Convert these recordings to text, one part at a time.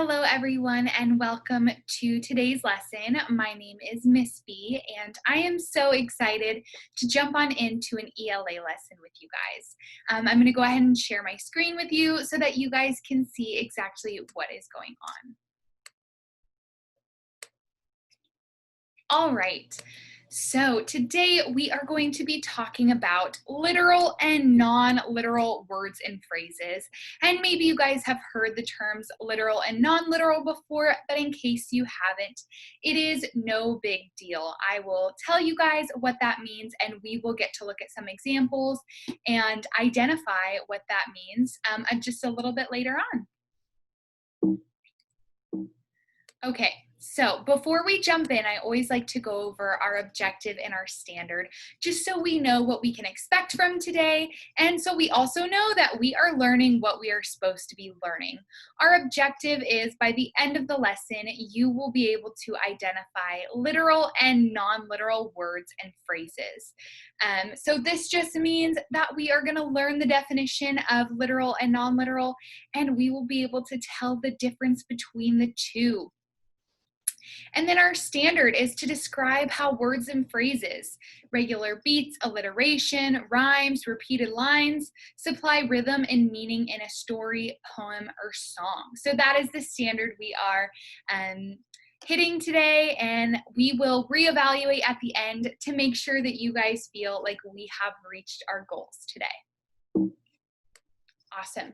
Hello, everyone, and welcome to today's lesson. My name is Miss B, and I am so excited to jump on into an ELA lesson with you guys. I'm going to go ahead and share my screen with you so that you guys can see exactly what is going on. All right. So today we are going to be talking about literal and non-literal words and phrases. And maybe you guys have heard the terms literal and non-literal before, but in case you haven't, it is no big deal. I will tell you guys what that means, and we will get to look at some examples and identify what that means just a little bit later on. Okay, so before we jump in, I always like to go over our objective and our standard, just so we know what we can expect from today, and so we also know that we are learning what we are supposed to be learning. Our objective is by the end of the lesson, you will be able to identify literal and non-literal words and phrases. So this just means that we are going to learn the definition of literal and non-literal, and we will be able to tell the difference between the two. And then our standard is to describe how words and phrases, regular beats, alliteration, rhymes, repeated lines, supply rhythm and meaning in a story, poem, or song. So that is the standard we are hitting today, and we will reevaluate at the end to make sure that you guys feel like we have reached our goals today. Awesome.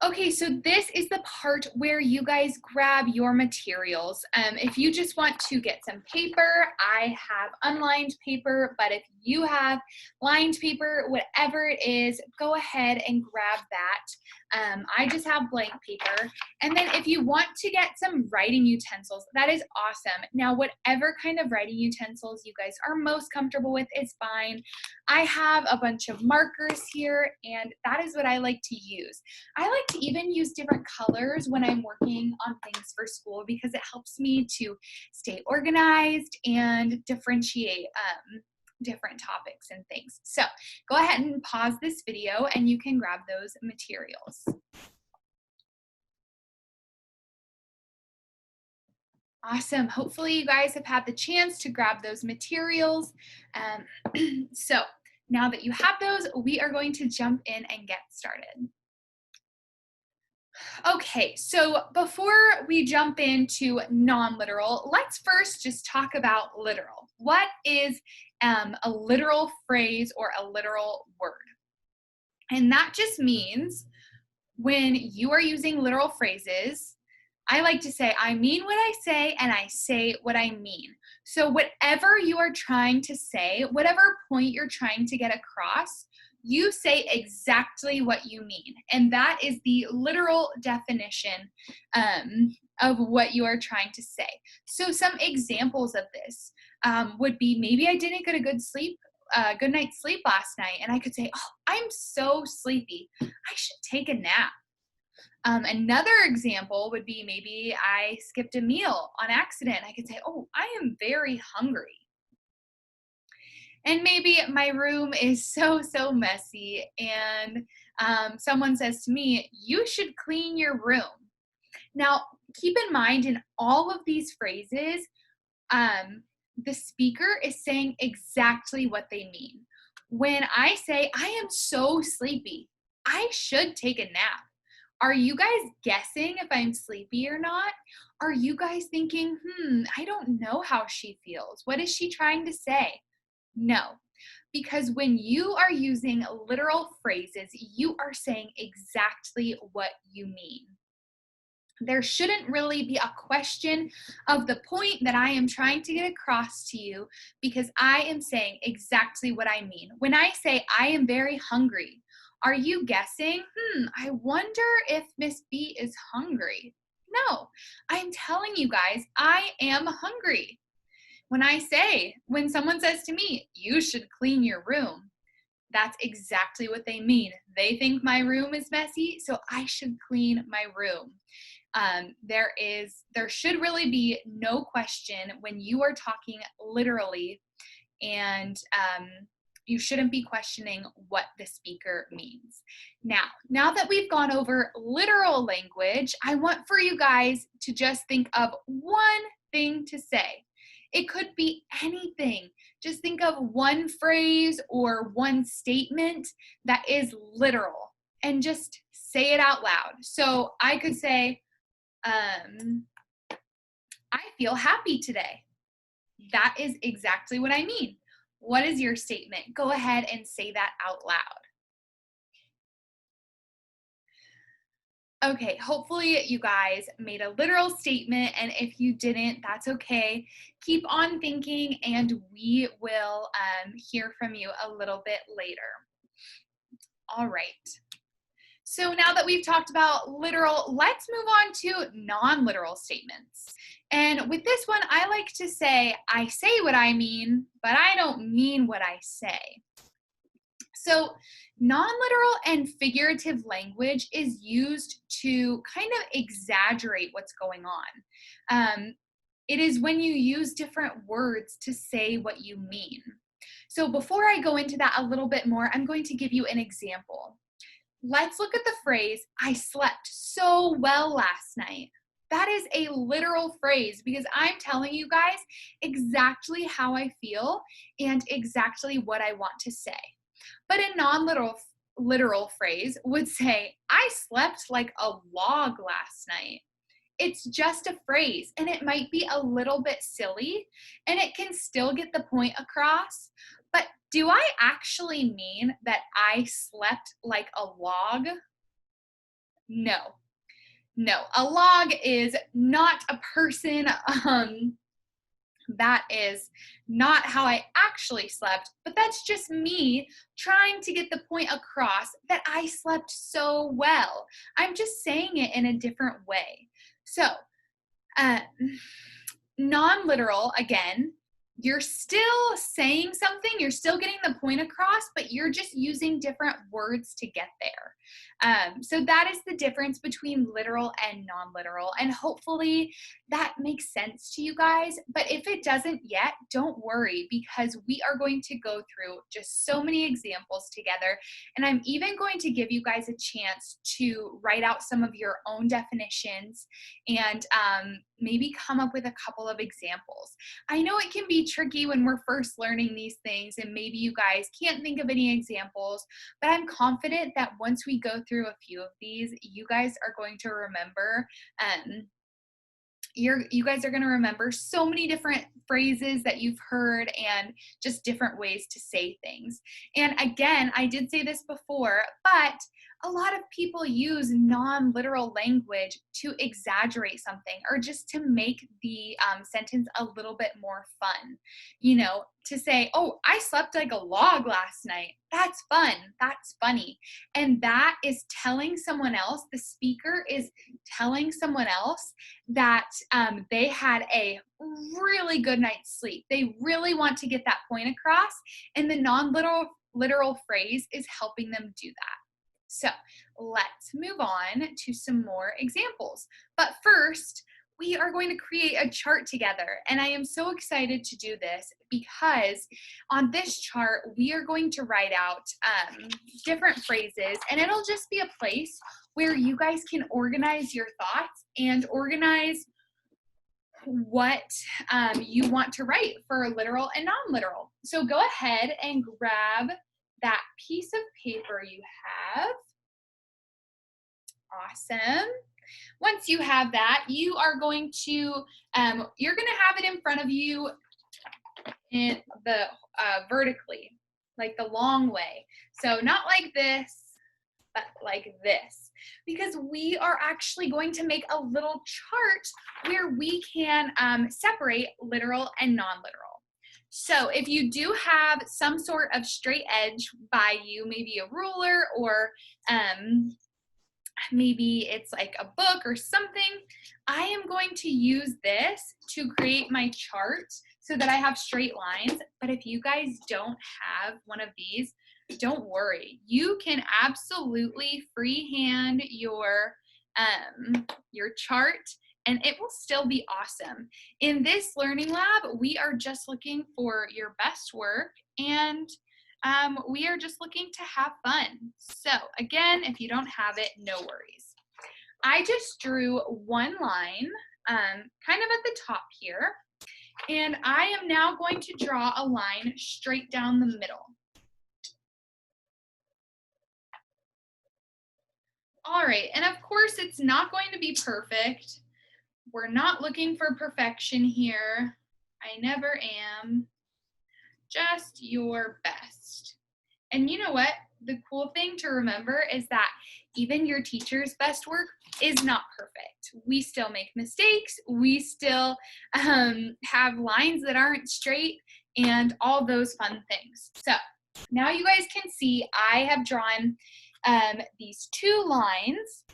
Okay, so this is the part where you guys grab your materials. If you just want to get some paper, I have unlined paper, but if you have lined paper, whatever it is, go ahead and grab that. I just have blank paper. And then if you want to get some writing utensils, that is awesome. Now, whatever kind of writing utensils you guys are most comfortable with is fine. I have a bunch of markers here, and that is what I like to use. I like to even use different colors when I'm working on things for school because it helps me to stay organized and differentiate different topics and things. So go ahead and pause this video and you can grab those materials. Awesome. Hopefully you guys have had the chance to grab those materials. So now that you have those, we are going to jump in and get started. Okay, so before we jump into non-literal, let's first just talk about literal. What is a literal phrase or a literal word? And that just means when you are using literal phrases, I like to say, I mean what I say and I say what I mean. So whatever you are trying to say, whatever point you're trying to get across, you say exactly what you mean. And that is the literal definition of what you are trying to say. So some examples of this would be, maybe I didn't get a good night's sleep last night, and I could say, oh, I'm so sleepy. I should take a nap. Another example would be, maybe I skipped a meal on accident. I could say, oh, I am very hungry. And maybe my room is so messy, and someone says to me, you should clean your room. Now, keep in mind, in all of these phrases, the speaker is saying exactly what they mean. When I say, I am so sleepy, I should take a nap. Are you guys guessing if I'm sleepy or not? Are you guys thinking, I don't know how she feels. What is she trying to say? No, because when you are using literal phrases, you are saying exactly what you mean. There shouldn't really be a question of the point that I am trying to get across to you, because I am saying exactly what I mean. When I say I am very hungry, are you guessing, I wonder if Miss B is hungry? No, I'm telling you guys, I am hungry. When someone says to me, you should clean your room, that's exactly what they mean. They think my room is messy, so I should clean my room. There should really be no question when you are talking literally, and You shouldn't be questioning what the speaker means. Now that we've gone over literal language, I want for you guys to just think of one thing to say. It could be anything. Just think of one phrase or one statement that is literal and just say it out loud. So I could say, I feel happy today. That is exactly what I mean. What is your statement? Go ahead and say that out loud. Okay, hopefully you guys made a literal statement, and if you didn't, that's okay. Keep on thinking, and we will hear from you a little bit later. All right. So now that we've talked about literal, let's move on to non-literal statements. And with this one, I like to say, I say what I mean, but I don't mean what I say. So non-literal and figurative language is used to kind of exaggerate what's going on. It is when you use different words to say what you mean. So before I go into that a little bit more, I'm going to give you an example. Let's look at the phrase, I slept so well last night. That is a literal phrase because I'm telling you guys exactly how I feel and exactly what I want to say. But a non-literal phrase would say, I slept like a log last night. It's just a phrase, and it might be a little bit silly, and it can still get the point across. But do I actually mean that I slept like a log? No. A log is not a person. That is not how I actually slept, but that's just me trying to get the point across that I slept so well. I'm just saying it in a different way. So, non-literal, again, you're still saying something, you're still getting the point across, but you're just using different words to get there. So that is the difference between literal and non-literal, and hopefully that makes sense to you guys. But if it doesn't yet, don't worry, because we are going to go through just so many examples together, and I'm even going to give you guys a chance to write out some of your own definitions and maybe come up with a couple of examples. I know it can be tricky when we're first learning these things, and maybe you guys can't think of any examples, but I'm confident that once we go through a few of these, you guys are going to remember you guys are going to remember so many different phrases that you've heard and just different ways to say things. And again, I did say this before, but a lot of people use non-literal language to exaggerate something or just to make the sentence a little bit more fun. You know, to say, oh, I slept like a log last night. That's fun. That's funny. And that is telling someone else, the speaker is telling someone else that they had a really good night's sleep. They really want to get that point across, and the non-literal phrase is helping them do that. So let's move on to some more examples. But first, we are going to create a chart together, and I am so excited to do this because on this chart, we are going to write out different phrases, and it'll just be a place where you guys can organize your thoughts and organize what you want to write for literal and non-literal. So go ahead and grab that piece of paper you have. Awesome. Once you have that, you are going to, you're going to have it in front of you in the vertically, like the long way. So not like this, but like this, because we are actually going to make a little chart where we can separate literal and non-literal. So if you do have some sort of straight edge by you, maybe a ruler or maybe it's like a book or something, I am going to use this to create my chart so that I have straight lines. But if you guys don't have one of these, don't worry. You can absolutely freehand your chart, and it will still be awesome. In this learning lab, we are just looking for your best work and We are just looking to have fun. So again, if you don't have it, no worries. I just drew one line kind of at the top here, and I am now going to draw a line straight down the middle. All right, and of course it's not going to be perfect. We're not looking for perfection here. I never am. Just your best. And you know what? The cool thing to remember is that even your teacher's best work is not perfect. We still make mistakes. We still have lines that aren't straight and all those fun things. So now you guys can see I have drawn these two lines.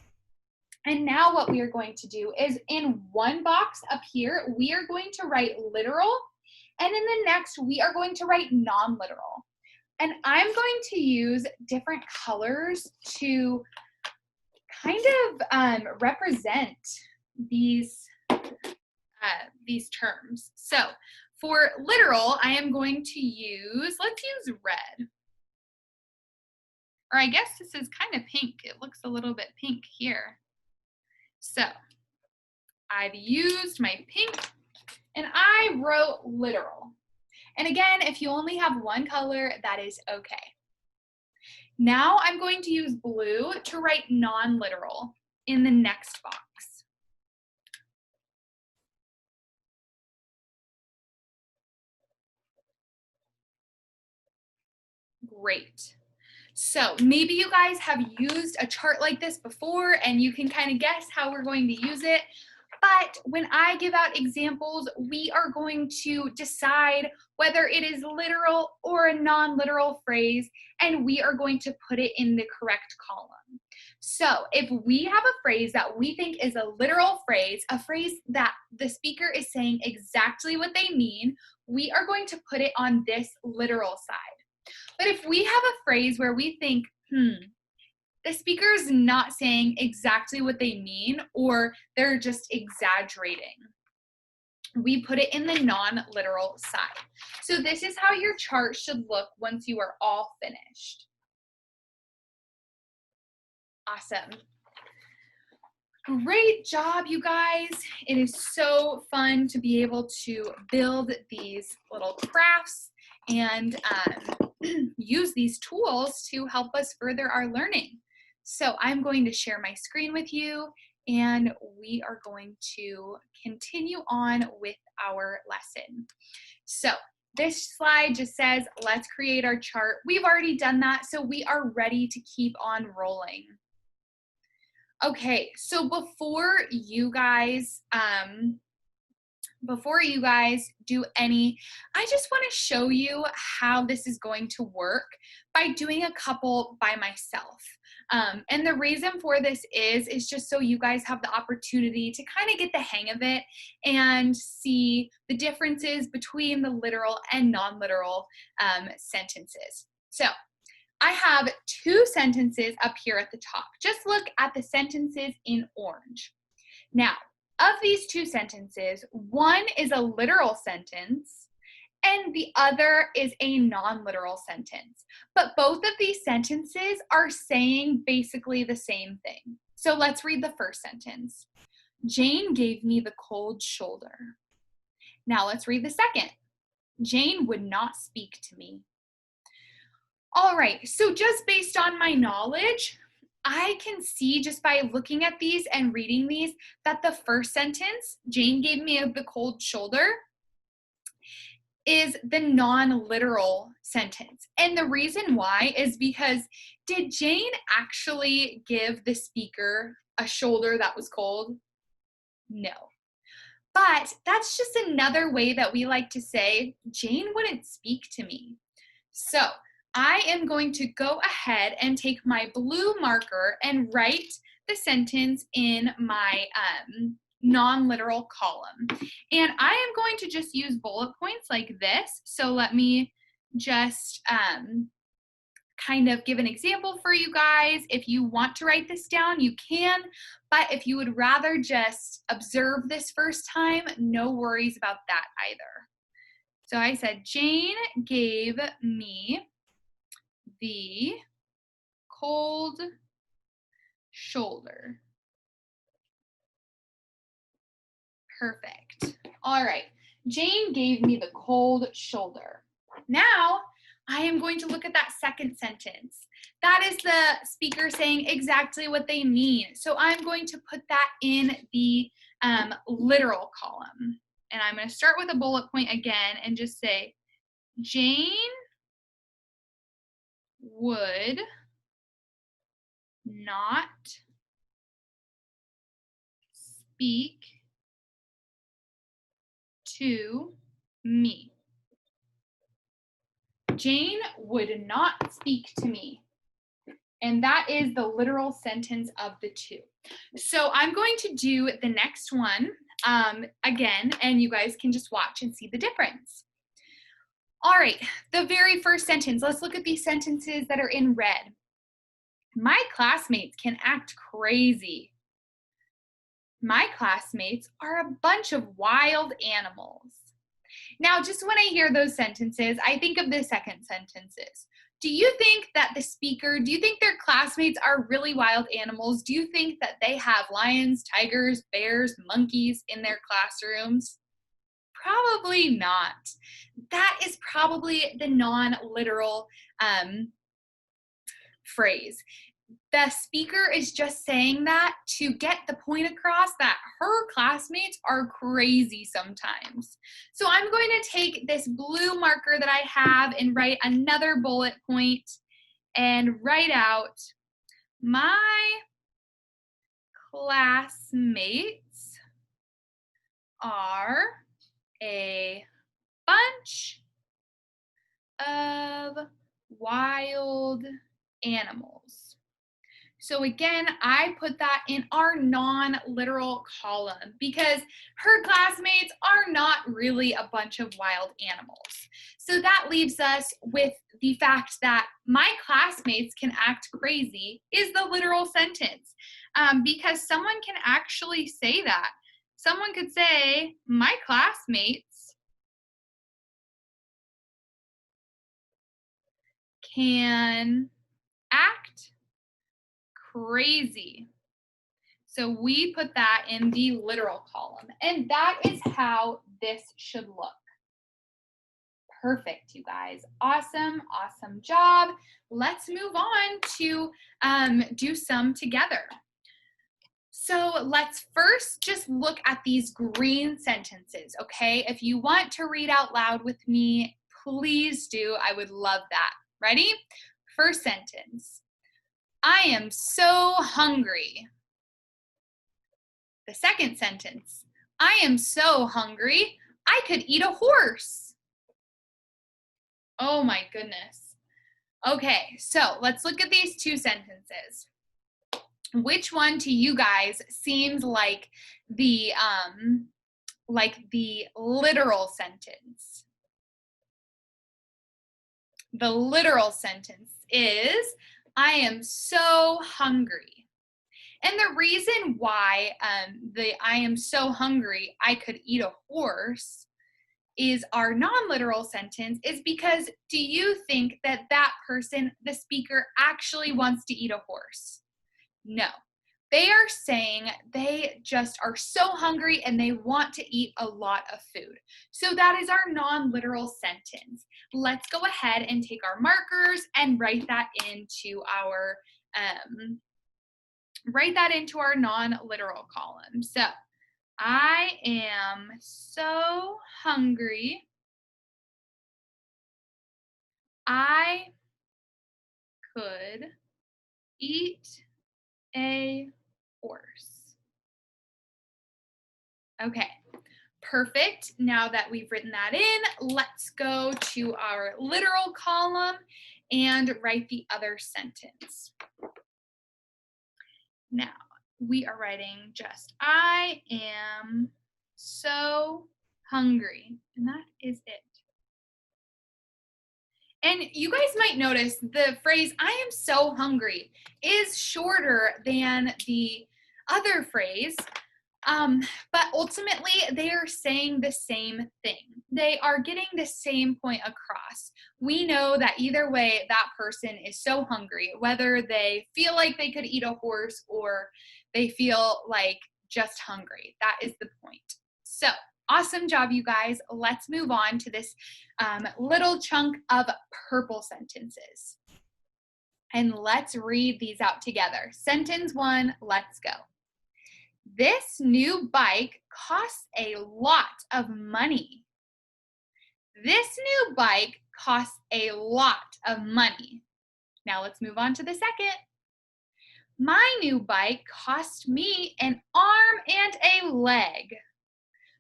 And now what we are going to do is in one box up here, we are going to write literal. And in the next, we are going to write non-literal. And I'm going to use different colors to kind of represent these terms. So for literal, I am going to use, let's use red. Or I guess this is kind of pink. It looks a little bit pink here. So I've used my pink and I wrote literal. And again, if you only have one color, that is okay. Now I'm going to use blue to write non-literal in the next box. Great. So maybe you guys have used a chart like this before and you can kind of guess how we're going to use it. But when I give out examples, we are going to decide whether it is literal or a non-literal phrase, and we are going to put it in the correct column. So if we have a phrase that we think is a literal phrase, a phrase that the speaker is saying exactly what they mean, we are going to put it on this literal side. But if we have a phrase where we think, the speaker is not saying exactly what they mean, or they're just exaggerating, we put it in the non-literal side. So this is how your chart should look once you are all finished. Awesome. Great job, you guys. It is so fun to be able to build these little crafts and use these tools to help us further our learning. So I'm going to share my screen with you and we are going to continue on with our lesson. So this slide just says, let's create our chart. We've already done that, so we are ready to keep on rolling. Okay, so before you guys do any, I just want to show you how this is going to work by doing a couple by myself. And the reason for this is just so you guys have the opportunity to kind of get the hang of it and see the differences between the literal and non-literal sentences. So I have two sentences up here at the top. Just look at the sentences in orange. Now, of these two sentences, one is a literal sentence and the other is a non-literal sentence. But both of these sentences are saying basically the same thing. So let's read the first sentence. Jane gave me the cold shoulder. Now let's read the second. Jane would not speak to me. All right, so just based on my knowledge, I can see just by looking at these and reading these that the first sentence, Jane gave me the cold shoulder, is the non-literal sentence. And the reason why is because did Jane actually give the speaker a shoulder that was cold? No. But that's just another way that we like to say, Jane wouldn't speak to me. So I am going to go ahead and take my blue marker and write the sentence in my non-literal column. And I am going to just use bullet points like this. So let me just kind of give an example for you guys. If you want to write this down, you can. But if you would rather just observe this first time, no worries about that either. So I said, Jane gave me the cold shoulder. Perfect. All right. Jane gave me the cold shoulder. Now, I am going to look at that second sentence. That is the speaker saying exactly what they mean. So I'm going to put that in the literal column. And I'm going to start with a bullet point again and just say, Jane would not speak to me. Jane would not speak to me. And that is the literal sentence of the two. So I'm going to do the next one again, and you guys can just watch and see the difference. All right, the very first sentence. Let's look at these sentences that are in red. My classmates can act crazy. My classmates are a bunch of wild animals. Now, just when I hear those sentences, I think of the second sentences. Do you think that the speaker, do you think their classmates are really wild animals? Do you think that they have lions, tigers, bears, monkeys in their classrooms? Probably not. That is probably the non-literal phrase. The speaker is just saying that to get the point across that her classmates are crazy sometimes. So I'm going to take this blue marker that I have and write another bullet point and write out my classmates are a bunch of wild animals. So again, I put that in our non-literal column because her classmates are not really a bunch of wild animals. So that leaves us with the fact that my classmates can act crazy is the literal sentence because someone can actually say that. Someone could say, my classmates can act crazy. So we put that in the literal column, and that is how this should look. Perfect, you guys. Awesome, awesome job. Let's move on to do some together. So let's first just look at these green sentences, okay? If you want to read out loud with me, please do. I would love that. Ready? First sentence. I am so hungry. The second sentence. I am so hungry, I could eat a horse. Oh my goodness. Okay, so let's look at these two sentences. Which one to you guys seems like the literal sentence? The literal sentence is, I am so hungry. And the reason why I am so hungry, I could eat a horse is our non-literal sentence is because do you think that that person, the speaker, actually wants to eat a horse? No. They are saying they just are so hungry and they want to eat a lot of food. So that is our non-literal sentence. Let's go ahead and take our markers and write that into our non-literal column. So I am so hungry, I could eat a horse. Okay, perfect. Now that we've written that in, let's go to our literal column and write the other sentence. Now, we are writing just, I am so hungry, and that is it. And you guys might notice the phrase, I am so hungry, is shorter than the other phrase, But ultimately, they are saying the same thing. They are getting the same point across. We know that either way, that person is so hungry, whether they feel like they could eat a horse or they feel like just hungry. That is the point. So, awesome job, you guys. Let's move on to this little chunk of purple sentences. And let's read these out together. Sentence 1, let's go. This new bike costs a lot of money. This new bike costs a lot of money. Now let's move on to the second. My new bike cost me an arm and a leg.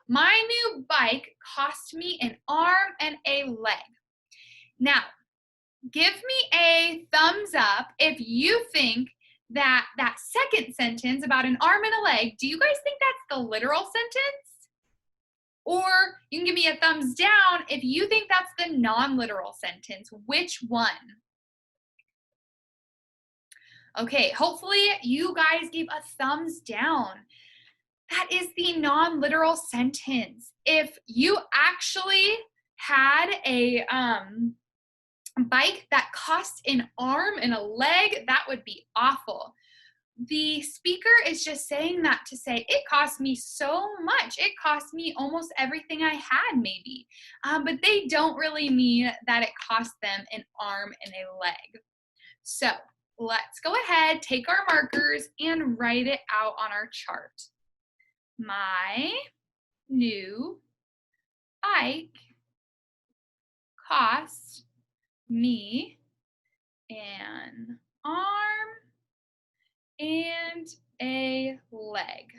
My new bike cost me an arm and a leg. Now, give me a thumbs up if you think that second sentence about an arm and a leg, do you guys think that's the literal sentence? Or you can give me a thumbs down if you think that's the non-literal sentence. Which one? Okay, hopefully you guys gave a thumbs down. That is the non-literal sentence. If you actually had a bike that cost an arm and a leg, that would be awful. The speaker is just saying that to say, it cost me so much. It cost me almost everything I had, maybe. But they don't really mean that it cost them an arm and a leg. So let's go ahead, take our markers, and write it out on our chart. My new bike cost me an arm and a leg.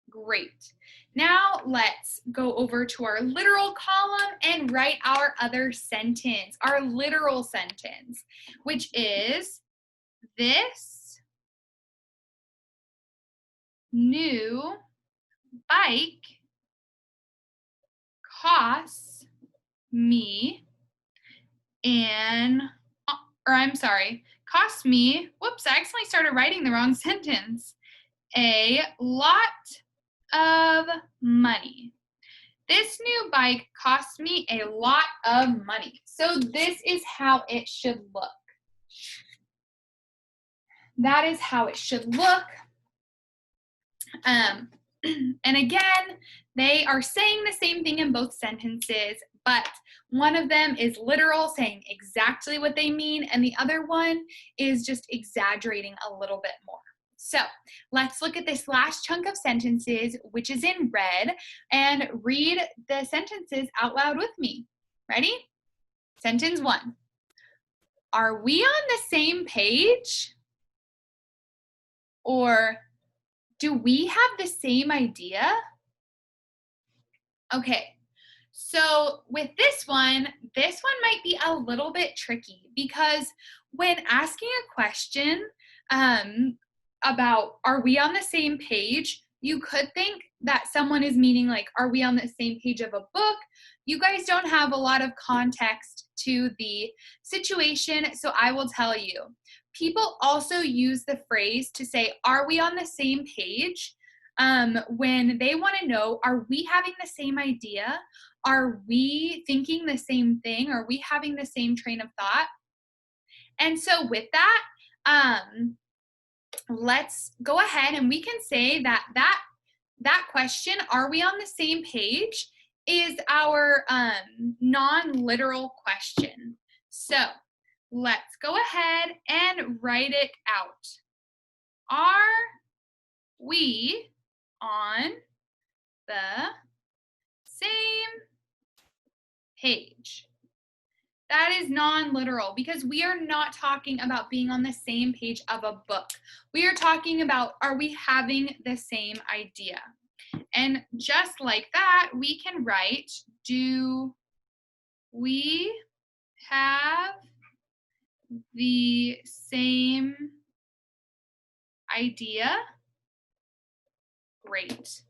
Great. Now let's go over to our literal column and write our other sentence, our literal sentence, which is this new bike costs me cost me, whoops, I actually started writing the wrong sentence, a lot of money. This new bike cost me a lot of money. So this is how it should look. That is how it should look. And again, they are saying the same thing in both sentences, but one of them is literal, saying exactly what they mean, and the other one is just exaggerating a little bit more. So let's look at this last chunk of sentences, which is in red, and read the sentences out loud with me. Ready? Sentence 1. Are we on the same page? Or do we have the same idea? Okay, so with this one might be a little bit tricky because when asking a question about are we on the same page, you could think that someone is meaning like, are we on the same page of a book? You guys don't have a lot of context to the situation, so I will tell you. People also use the phrase to say, are we on the same page? When they want to know, are we having the same idea? Are we thinking the same thing? Are we having the same train of thought? And so with that, let's go ahead and we can say that question, are we on the same page, is our non-literal question. So let's go ahead and write it out. Are we on the same page? That is non-literal because we are not talking about being on the same page of a book. We are talking about, are we having the same idea? And just like that, we can write, do we have the same idea? Great.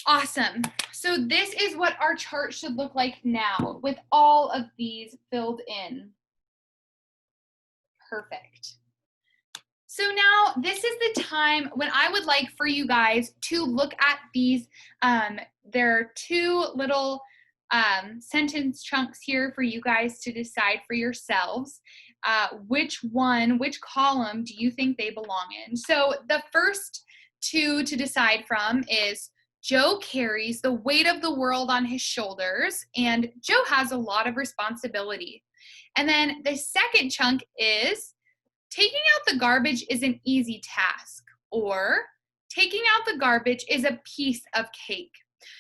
Awesome. So this is what our chart should look like now with all of these filled in. Perfect. So now this is the time when I would like for you guys to look at these. There are two little sentence chunks here for you guys to decide for yourselves which column do you think they belong in. So the first two to decide from is Joe carries the weight of the world on his shoulders, and Joe has a lot of responsibility. And then the second chunk is taking out the garbage is an easy task, or taking out the garbage is a piece of cake.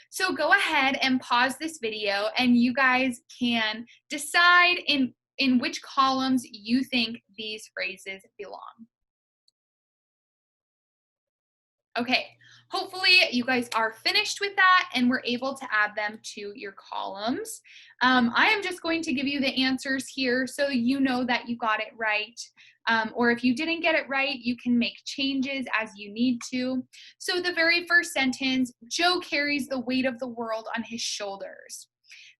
So go ahead and pause this video and you guys can decide in which columns you think these phrases belong. Okay, hopefully you guys are finished with that and we're able to add them to your columns. I am just going to give you the answers here so you know that you got it right. Or if you didn't get it right, you can make changes as you need to. So the very first sentence, Joe carries the weight of the world on his shoulders.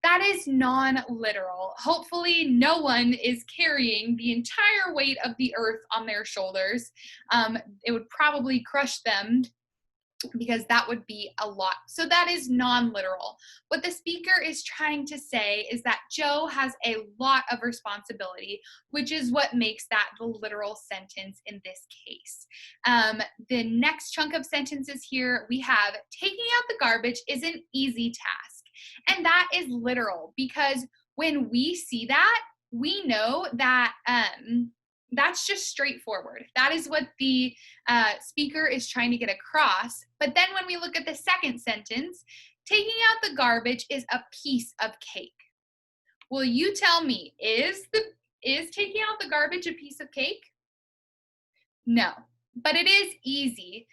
That is non-literal. Hopefully no one is carrying the entire weight of the earth on their shoulders. It would probably crush them because that would be a lot. So that is non-literal. What the speaker is trying to say is that Joe has a lot of responsibility, which is what makes that the literal sentence in this case. The next chunk of sentences here, we have taking out the garbage is an easy task. And that is literal because when we see that, we know that that's just straightforward. That is what the speaker is trying to get across. But then when we look at the second sentence, taking out the garbage is a piece of cake. Will you tell me, is taking out the garbage a piece of cake? No, but it is easy.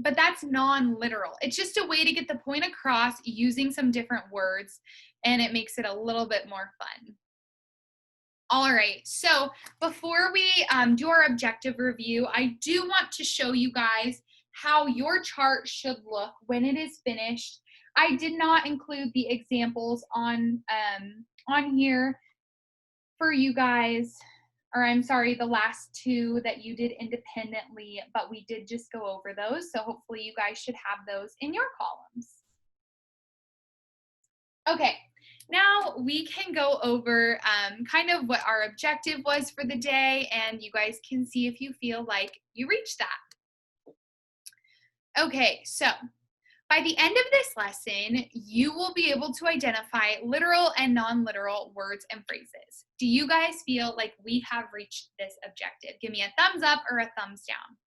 But that's non-literal. It's just a way to get the point across using some different words, and it makes it a little bit more fun. All right, so before we do our objective review, I do want to show you guys how your chart should look when it is finished. I did not include the examples on here for you guys, or I'm sorry, the last two that you did independently, but we did just go over those. So hopefully you guys should have those in your columns. Okay, now we can go over kind of what our objective was for the day, and you guys can see if you feel like you reached that. Okay, so by the end of this lesson, you will be able to identify literal and non-literal words and phrases. Do you guys feel like we have reached this objective? Give me a thumbs up or a thumbs down.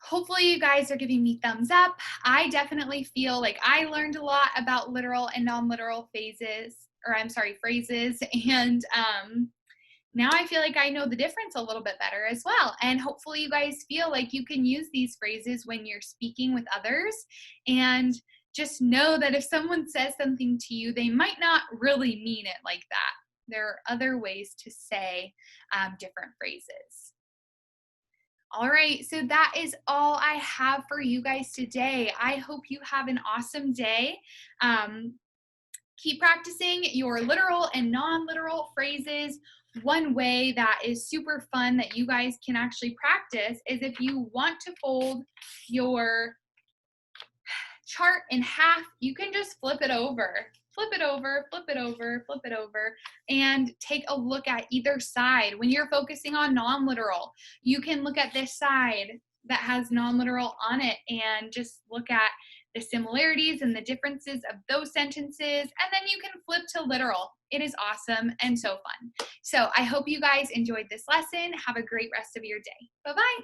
Hopefully you guys are giving me thumbs up. I definitely feel like I learned a lot about literal and non-literal phrases, and now I feel like I know the difference a little bit better as well. And hopefully you guys feel like you can use these phrases when you're speaking with others, and just know that if someone says something to you, they might not really mean it like that. There are other ways to say different phrases. All right, so that is all I have for you guys today. I hope you have an awesome day. Keep practicing your literal and non-literal phrases. One way that is super fun that you guys can actually practice is if you want to fold your chart in half, you can just flip it over, and take a look at either side. When you're focusing on non-literal, you can look at this side that has non-literal on it and just look at the similarities and the differences of those sentences, and then you can flip to literal. It is awesome and so fun. So I hope you guys enjoyed this lesson. Have a great rest of your day. Bye-bye.